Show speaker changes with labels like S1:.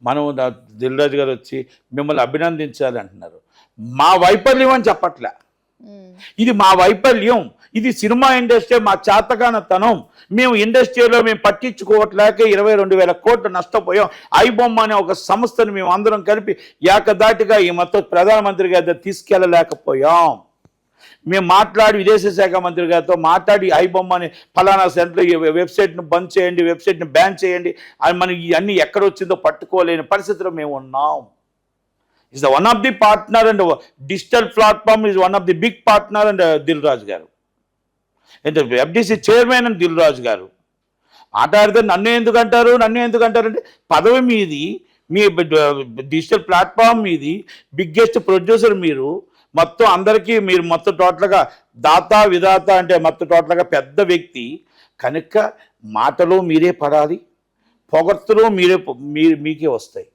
S1: మనం దిల్ రాజు గారు వచ్చి మిమ్మల్ని అభినందించాలి అంటున్నారు. మా వైఫల్యం అని చెప్పట్లే, ఇది మా వైఫల్యం, ఇది సినిమా ఇండస్ట్రీ మా చేతగానతనం, మేము ఇండస్ట్రీలో మేము పట్టించుకోవట్లేక 22,000 కోట్లు నష్టపోయాం. ఐబొమ్మ అనే ఒక సంస్థను మేము అందరం కలిపి ఏకదాటిగా ఈ మొత్తం ప్రధానమంత్రి గారి తీసుకెళ్ళలేకపోయాం. మేము మాట్లాడి విదేశీ శాఖ మంత్రి గారితో మాట్లాడి ఐబొమ్మ అని ఫలానా సెంటర్ వెబ్సైట్ను బంద్ చేయండి, వెబ్సైట్ని బ్యాన్ చేయండి అని మనకి ఇవన్నీ ఎక్కడ వచ్చిందో పట్టుకోలేని పరిస్థితిలో మేము ఉన్నాం. is the one of the partner and digital platform is one of the big partner and Dil Raj garu and the FDC chairman and Dil Raj garu మాట్లాడితే నన్ను ఎందుకు అంటారంటే పదవి మీది, మీ డిజిటల్ ప్లాట్ఫామ్ మీది, బిగ్గెస్ట్ ప్రొడ్యూసర్ మీరు, మొత్తం అందరికీ మీరు మొత్తం టోటల్గా దాత విధాత అంటే మొత్తం టోటల్గా పెద్ద వ్యక్తి కనుక మాటలు మీరే పడాలి, పొగడ్తలు మీకే వస్తాయి.